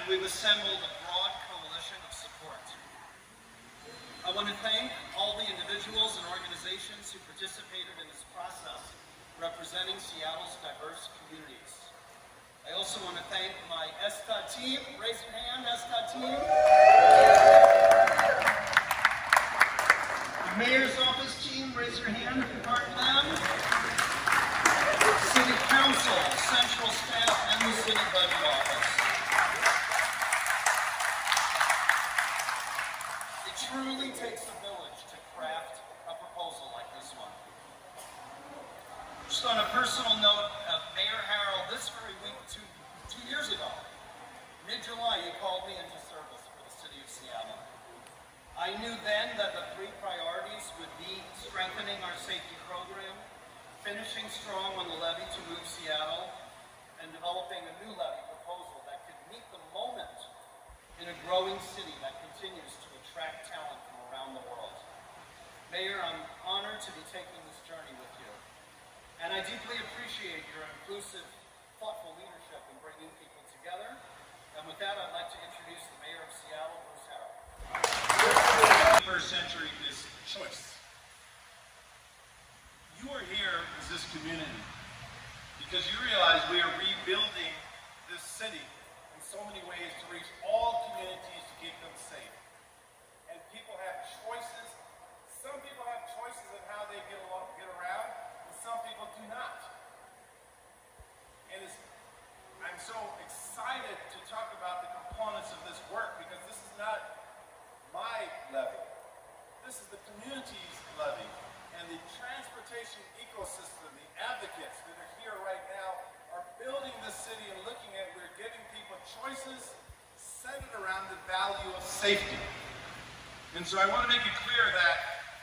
and we've assembled a broad coalition of support. I want to thank all the individuals and organizations who participated in this process representing Seattle's diverse communities. I also want to thank my SDOT team. Raise your hand, SDOT team. The Mayor's Office team, raise your hand if you're part of them. City Council, Central Staff, and the City Budget Office. It truly takes a village to craft a proposal like this one. Just on a personal note, Mayor Harrell, this very week, two years ago, mid-July, he called me into service for the City of Seattle. I knew then that the three priorities would be strengthening our safety program, finishing strong on the levy to move Seattle, and developing a new levy proposal that could meet the moment in a growing city that continues to attract talent from around the world. Mayor, I'm honored to be taking this journey with you. And I deeply appreciate your inclusive, thoughtful leadership in bringing people together. And with that, I'd like to introduce the Mayor of Seattle, Bruce Harrell. The 21st century is choice. You are here as this community because you realize we are rebuilding this city in so many ways to reach all communities to keep them safe. And people have choices. Some people have choices in how they get around. Some people do not. And I'm so excited to talk about the components of this work because this is not my levy. This is the community's levy. And the transportation ecosystem, the advocates that are here right now are building this city and looking at we're giving people choices centered around the value of safety. And so I want to make it clear that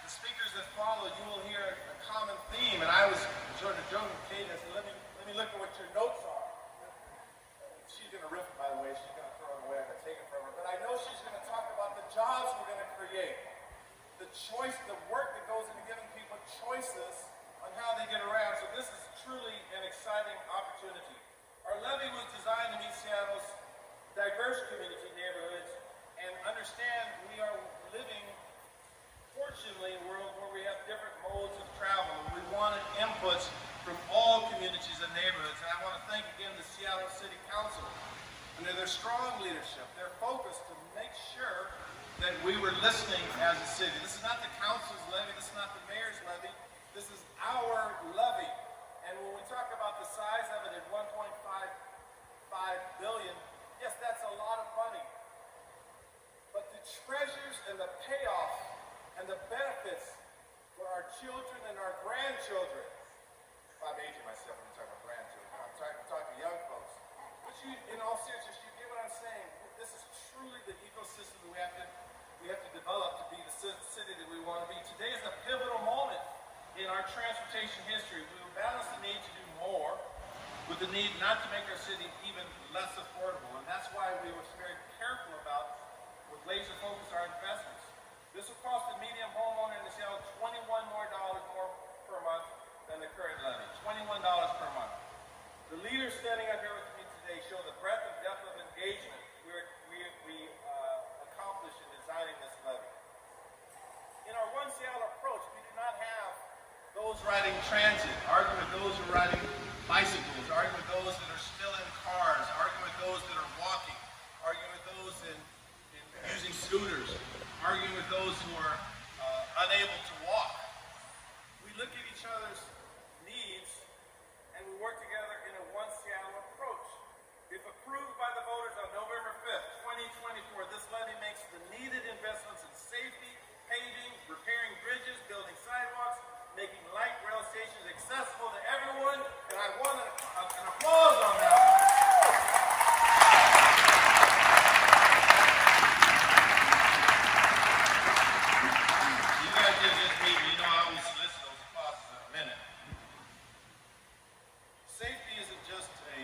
the speakers that follow, you will hear a common theme, and I was sort of joking with Kate, I said, let me look at what your notes are. She's going to rip it, by the way, she's going to throw it away, I'm going to take it from her, but I know she's going to talk about the jobs we're going to create, the choice, the work that goes into giving people choices on how they get around, so this is truly an exciting opportunity. Our levy was designed to meet Seattle's diverse community neighborhoods, and understand we are living fortunately, in a world where we have different modes of travel, and we wanted inputs from all communities and neighborhoods. And I want to thank again the Seattle City Council and their strong leadership, their focus to make sure that we were listening as a city. This is not the council's levy, this is not the mayor's levy, this is our levy. And when we talk about the size of it at $1.55 billion, yes, that's a lot of money. But the treasures and the payoff and the benefits for our children and our grandchildren. I'm aging myself when I'm talking about grandchildren. I'm talking to young folks. But you, in all seriousness, you get what I'm saying. This is truly the ecosystem that we have to develop to be the city that we want to be. Today is a pivotal moment in our transportation history. We will balance the need to do more with the need not to make our city even less affordable. And that's why we were very careful about, with laser focus, our investments. This will cost the median homeowner in Seattle $21 more per month than the current levy. $21 per month. The leaders standing up here with me today show the breadth and depth of engagement we accomplished in designing this levy. In our One Seattle approach, we do not have those riding transit, arguing with those who are riding bicycles, arguing with those that are still in cars, arguing with those that are walking, arguing with those in using scooters, arguing with those who are unable to walk. We look at each other's needs and we work together in a One Seattle approach. If approved by the voters on November 5th, 2024, this levy makes the needed investments in safety, paving, repairing bridges, building sidewalks, making light rail stations accessible to everyone, and I want an applause on that. You guys did just meet me. You know I always solicit those applauses in a minute. Safety isn't just a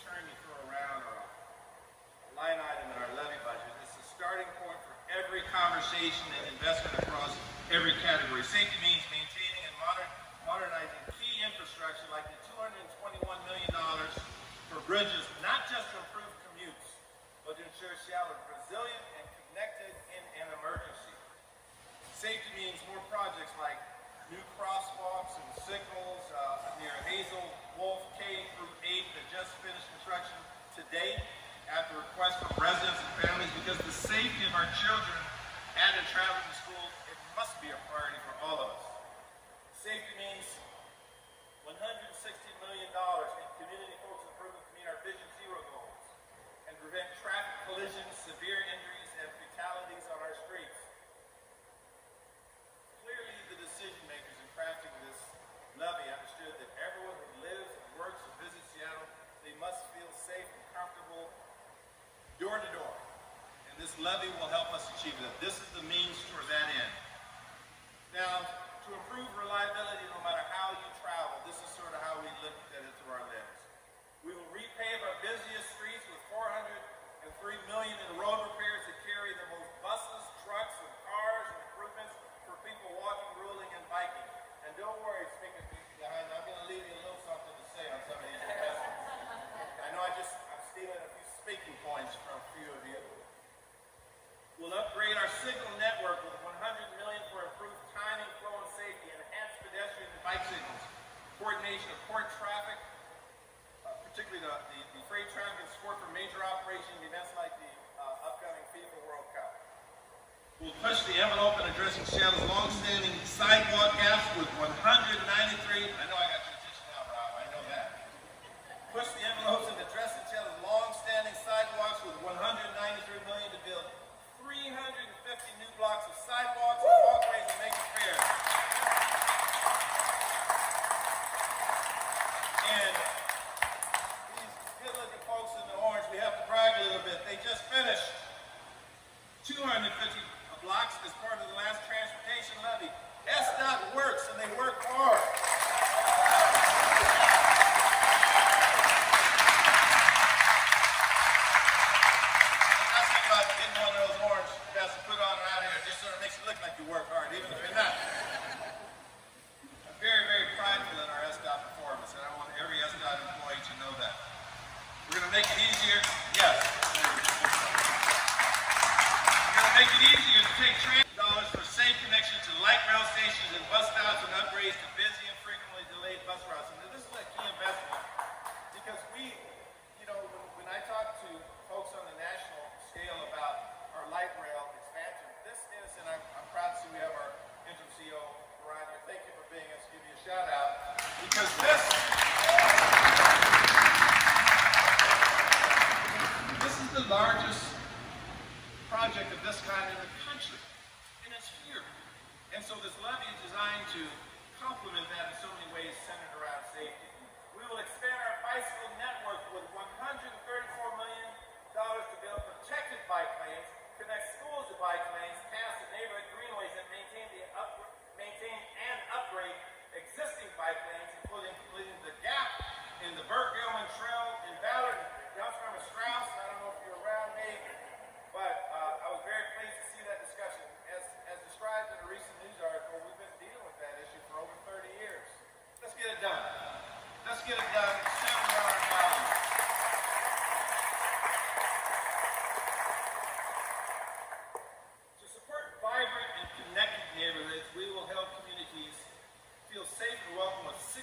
term you throw around or a line item in our levy budget. It's a starting point for every conversation and investment across every category. Safety means maintaining and modernizing key infrastructure like the $221 million for bridges, not just to improve commutes, ensure Seattle is resilient and connected in an emergency. Safety means more projects like new crosswalks and signals near Hazel, Wolf, K through 8 that just finished construction today at the request of residents and families, because the safety of our children and in traveling to school, it must be a priority for all of us. Safety means $160 million in community focused improvement to meet our Vision Zero goals and prevent traffic collisions, severe injuries, and fatalities on our streets. Clearly, the decision makers in crafting this levy understood that everyone who lives and works and visits Seattle, they must feel safe and comfortable door to door. And this levy will help us achieve that. This is the means for that end. Now, to improve reliability no matter how you travel, this is sort of how we look at it through our lens. We will repave our busiest streets with $403 million in road repairs that carry the most buses, trucks, and cars, and improvements for people walking, ruling, and biking. And don't worry, speaking behind, I'm going to leave you a little something to say on some of these investments. I know I'm stealing a few speaking points from a few of you. We'll upgrade our signal network with $100 million for improved timing, flow, and safety, enhanced pedestrian and bike signals, coordination of port traffic, particularly the freight traffic, and support for major operation events like the upcoming FIFA World Cup. We'll push the envelope in addressing Seattle's long-standing sidewalk gaps with 193. I know I got your attention now, Rob. I know that. Push the envelopes in addressing Seattle's long-standing sidewalks with $193 million to build 350 new blocks of sidewalks and walkways and make it fair. And these good-looking folks in the orange, we have to brag a little bit. They just finished 250 blocks as part of the last transportation levy. SDOT works, and they work hard. You work hard, even if you're not. I'm very, very prideful in our SDOT performance, and I want every SDOT employee to know that. We're going to make it easier. Yes. We're going to make it easier to take transit dollars for safe connection to light rail stations and bus stops and upgrades to busy and frequently delayed bus routes. And this is a key investment because we, when I talk to folks on the national scale about our light rail expansion, this is, and I'm proud to see we have our interim CEO, Ryan here. Thank you for being us. Give you a shout out. Because this is the largest project of this kind in the country. And it's here. And so this levy is designed to complement that in so many ways centered around safety. We will expand our bicycle network with $134 million to build protected bike lanes, connect schools to bike lanes, pass the neighborhood greenways, and maintain and upgrade existing bike lanes, including completing the gap in the Burke-Gilman Trail in Ballard, downtown of Strauss. I don't know if you're around me, but I was very pleased to see that discussion. As described in a recent news article, we've been dealing with that issue for over 30 years. Let's get it done. Let's get it done. Center around our values. Vibrant and connected neighborhoods, we will help communities feel safe and welcome with $67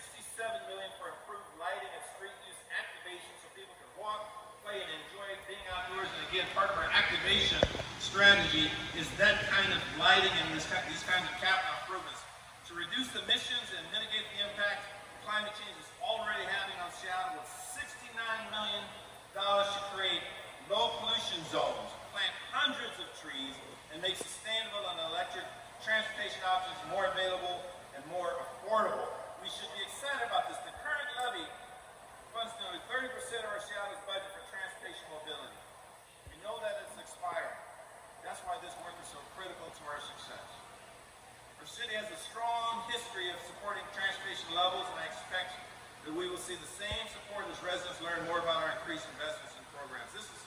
million for improved lighting and street use activation so people can walk, play, and enjoy being outdoors. And again, part of our activation strategy is that kind of lighting and these kinds of capital improvements to reduce emissions and mitigate the impact climate change is already having on Seattle with $69 million to create low pollution zones, plant hundreds of trees, and make sustainable and electric transportation options more available and more affordable. We should be excited about this. The current levy funds nearly 30% of our Seattle's budget for transportation mobility. We know that it's expiring. That's why this work is so critical to our success. Our city has a strong history of supporting transportation levels, and I expect that we will see the same support as residents learn more about our increased investments in programs. This is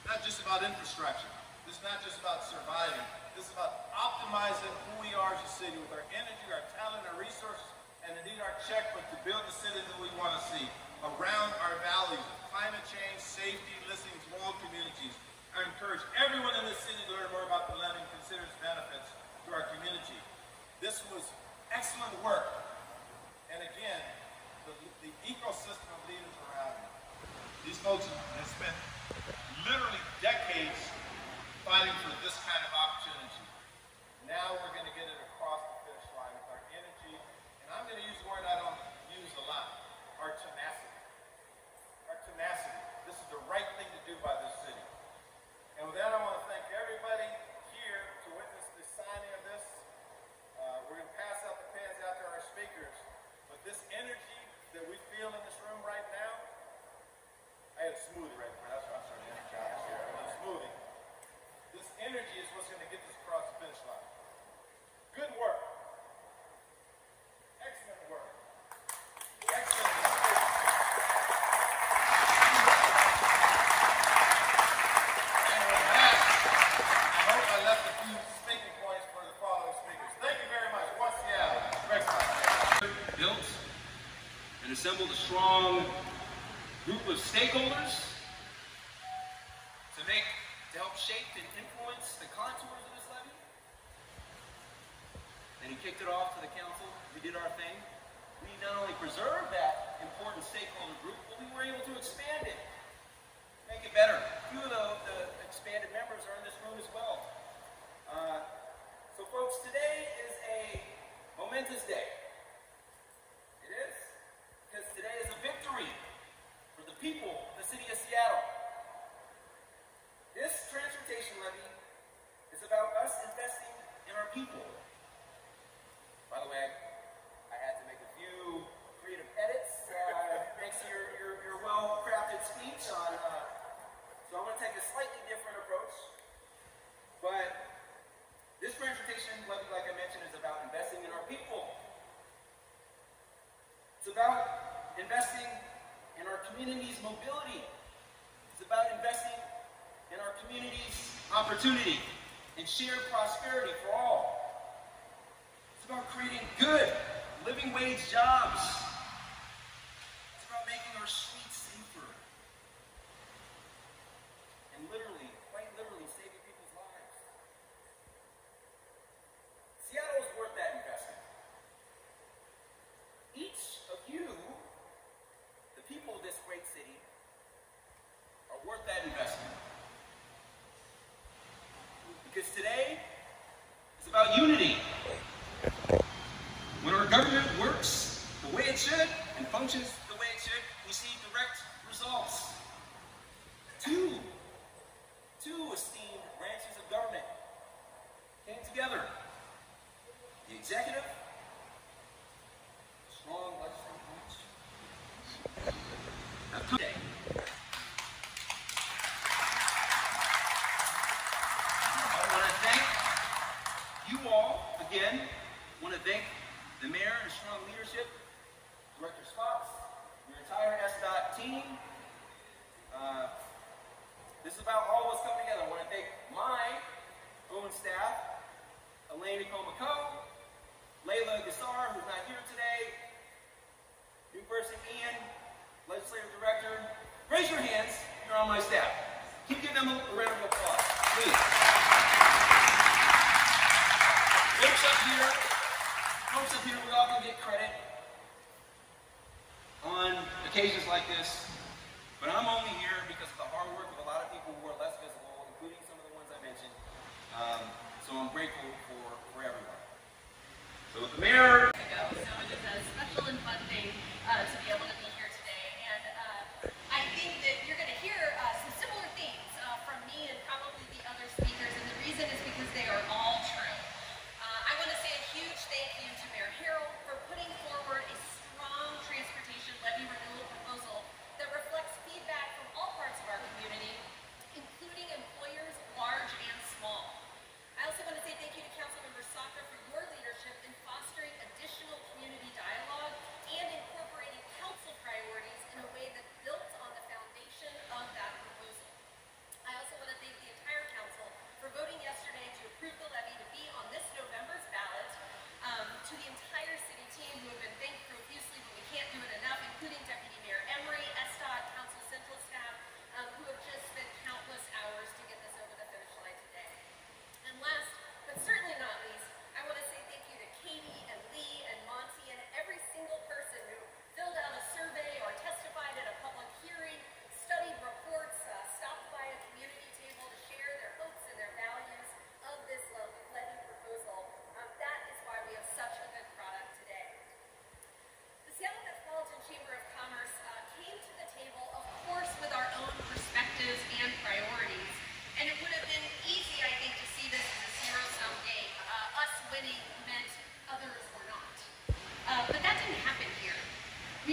not just about infrastructure. This is not just about surviving. This is about optimizing who we are as a city with our energy, our talent, our resources, and indeed our checkbook to build the city that we want to see around our values of climate change, safety, listening to all communities, our spokesman has spent literally decades fighting for this kind of opportunity. Now we're going to get it across the finish line with our energy, and I'm going to use a word I don't use a lot, our tenacity. Our tenacity. This is the right thing to do by this city. And with that, I want to thank everybody here to witness the signing of this. We're going to pass out the pens out to our speakers, but this energy that we feel in this room right now, I had a smoothie right there. That's what I'm starting to energize here. I want a smoothie. This energy is what's going to get this across the finish line. Good work. Excellent work. Excellent work. And with that, I hope I left a few speaking points for the following speakers. Thank you very much. Once Seattle. Great time. Built and assembled a strong group of stakeholders to help shape and influence the contours of this levy. And he kicked it off to the council. We did our thing. We not only preserved that important stakeholder group, but we were able to expand it, make it better. A few of the expanded members are in this room as well. So folks, today is a momentous day. It is, because today is a victory for the people of the city of Seattle. This transportation levy is about us investing in our people. By the way, I had to make a few creative edits thanks to your well-crafted speech on. So I'm going to take a slightly different approach. But this transportation levy, like I mentioned, is about investing in our people. It's about investing in our community's mobility. It's about investing in our community's opportunity and shared prosperity for all. It's about creating good, living wage jobs. It's about making our streets safer. And literally, quite literally, saving people's lives. Seattle is worth that investment. Each of you, the people of this great city, are worth that investment. Because today is about unity. When our government works the way it should and functions the way it should, we see direct results. Two esteemed branches of government came together. The executive, strong legislative branch. Now today, again, I want to thank the mayor and strong leadership, Director Spots, your entire SDOT team. This is about all of us coming together. I want to thank my own staff, Elaine Nicole, Layla Gassar, who's not here today, new person Ian, legislative director. Raise your hands if you're on my staff. Keep giving them a round of applause, please. Folks up here, we often get credit on occasions like this, but I'm only here because of the hard work of a lot of people who are less visible, including some of the ones I mentioned. So I'm grateful for everyone. So with the mayor. So it is a special and fun thing to be able to be here today, and I think that you're going to hear some similar themes from me and probably the other speakers, and the reason is because they are all true. I want to say a huge thank you to Mayor Harrell for putting forward a strong transportation levy renewal proposal that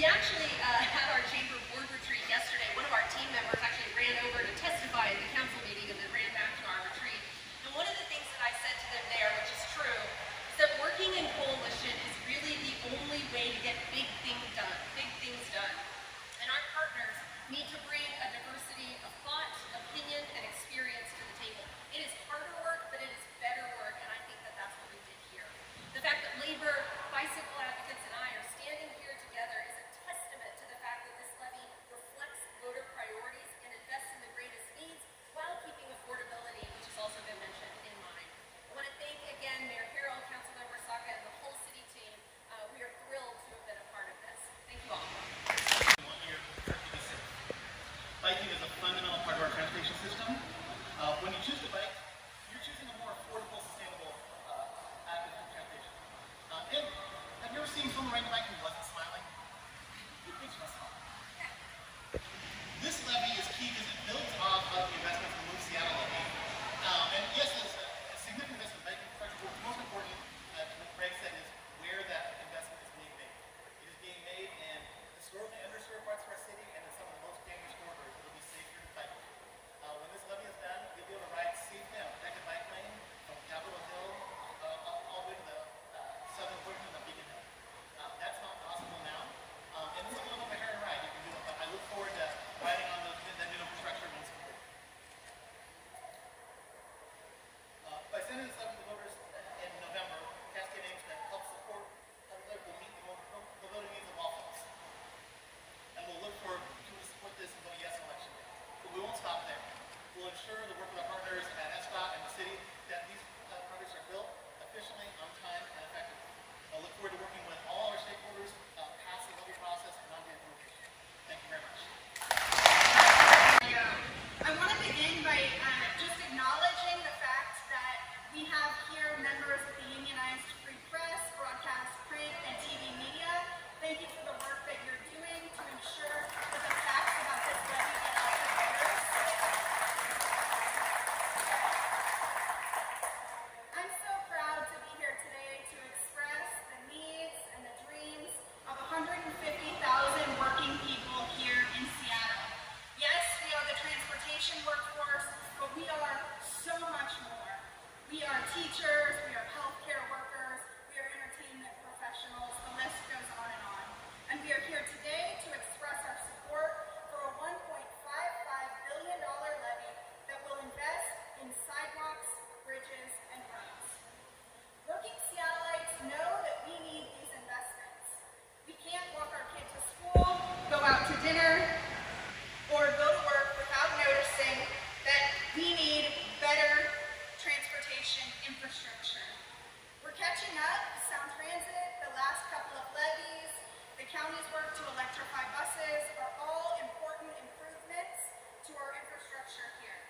We actually had our chamber board retreat yesterday. One of our team members actually ran over to testify at the council meeting and then ran back to our retreat. And one of the things that I said to them there, which is true, is that working in coalition is really the only way to get big things done. And our partners need to bring a diversity of thought, opinion, and experience to the table. It is harder work, but it is better work, and I think that that's what we did here. The fact that labor, bicycle advocates, and I are standing here together is a testament to the fact that this levy reflects voter priorities and invests in the greatest needs while keeping affordability, which has also been mentioned, in mind. I want to thank again Mayor Harrell, Councilmember Saka, and the whole city team. We are thrilled to have been a part of this. Thank you all. Biking is a fundamental part of our transportation system. When you choose to bike, you're choosing a more affordable, sustainable avenue of transportation. And have you ever seen someone riding a bike who wasn't smiling? It makes you smile. This levy is key because it builds off of the investments in the Move Seattle levy. And yes, it's a significant investment in bike infrastructure, but most important, what Greg said, is where that investment is being made. It is being made in historically underserved parts of our city and in some of the most dangerous corridors. It'll be safer to bike. When this levy is done, you'll be able to ride safely on a protected bike lane from Capitol Hill all the way to the southern portion of the Beacon Hill. That's not possible now. And this is a little bit of a hair and ride. You can do it, but I look forward to riding on that new infrastructure once complete. By sending this levy to the voters in November, Cascade aims to help support how the levy will meet the mobility needs of all folks. And we'll look for people to support this and vote yes on election day. But we won't stop there. We'll ensure the work with our partners at SDOT and the city that these projects are built efficiently, on time, and effectively. I look forward to working with all our stakeholders past the levy process and on the implementation. Thank you very much. I want to begin by just acknowledging the fact that we have here members of the unionized free press, broadcast, print, and TV media. Thank you for the work that you're doing to ensure that the facts about this levy get out to voters. I'm so proud to be here today to express the needs and the dreams of 150,000 working people here in Seattle. Yes, we are the transportation workforce, but we are so much more. We are teachers, we are healthcare workers, we are entertainment professionals, the list goes on. And we are here today to express our support for a $1.55 billion levy that will invest in sidewalks, bridges, and roads. Working Seattleites know that we need these investments. We can't walk our kids to school, go out to dinner, or go to work without noticing that we need better transportation infrastructure. We're catching up. Sound Transit, the last couple of levies, the county's work to electrify buses are all important improvements to our infrastructure here.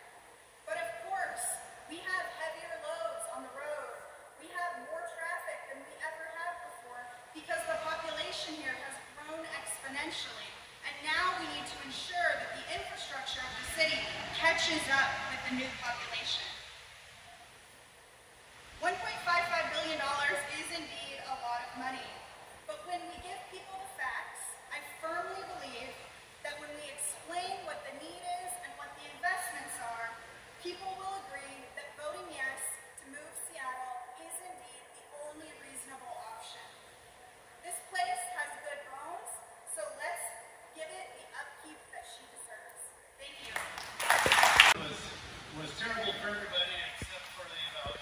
But of course, we have heavier loads on the road. We have more traffic than we ever have before because the population here has grown exponentially. And now we need to ensure that the infrastructure of the city catches up with the new population. $1.55 billion is indeed a lot of money. But when we give people the facts, I firmly believe that when we explain what the need is and what the investments are, people will agree that voting yes to move Seattle is indeed the only reasonable option. This place has good bones, so let's give it the upkeep that she deserves. Thank you. It was terrible for everybody except for the about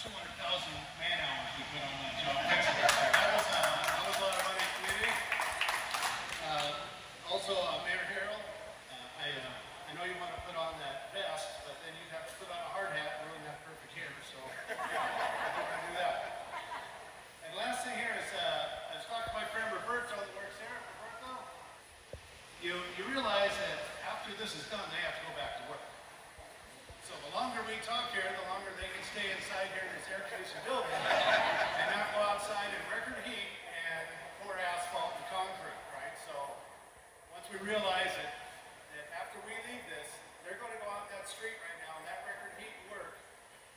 200,000 man-hours we put on that job. That was a lot of money, community. Also, Mayor Harrell, I know you want to put on that vest, but then you'd have to put on a hard hat and ruin that perfect hair, so I don't want to do that. And last thing here is, I was talking to my friend Roberto that works here. Roberto, you realize that after this is done, they have to go back to work. So the longer we talk here, the longer they can stay inside here in this air-conditioned building and not go outside in record heat and pour asphalt and concrete, right? So once we realize that after we leave this, they're going to go out that street right now and that record heat work,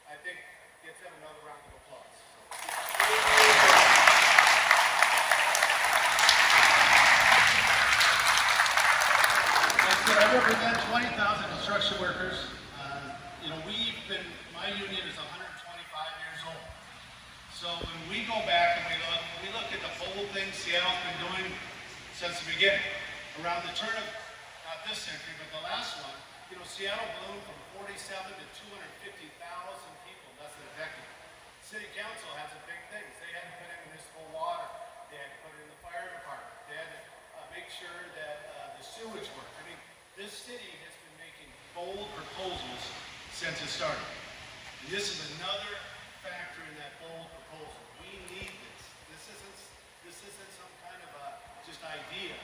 I think gets them another round of applause. So. So I represent 20,000 construction workers. My union is 125 years old. So when we go back and we look at the bold things Seattle's been doing since the beginning, around the turn of, not this century, but the last one, Seattle bloomed from 47 to 250,000 people in less than a decade. City Council has some big things. They had to put in municipal water. They had to put in the fire department. They had to make sure that the sewage worked. I mean, this city has been making bold proposals since it started. And this is another factor in that bold proposal. We need this. This isn't some kind of just idea.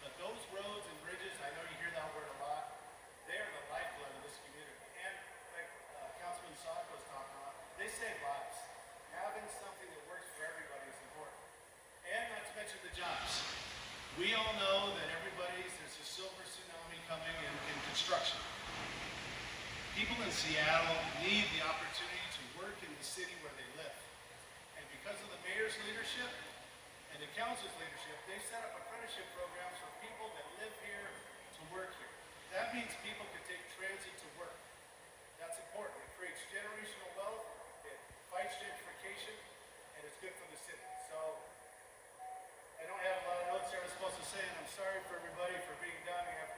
But those roads and bridges, I know you hear that word a lot, they are the lifeblood of this community. And like Councilman Sacco was talking about, they save lives. Having something that works for everybody is important. And not to mention the jobs. We all know that there's a silver tsunami coming in construction. People in Seattle need the opportunity to work in the city where they live. And because of the mayor's leadership and the council's leadership, they set up apprenticeship programs for people that live here to work here. That means people can take transit to work. That's important. It creates generational wealth, it fights gentrification, and it's good for the city. So I don't have a lot of notes here I was supposed to say, and I'm sorry for everybody for being done. We have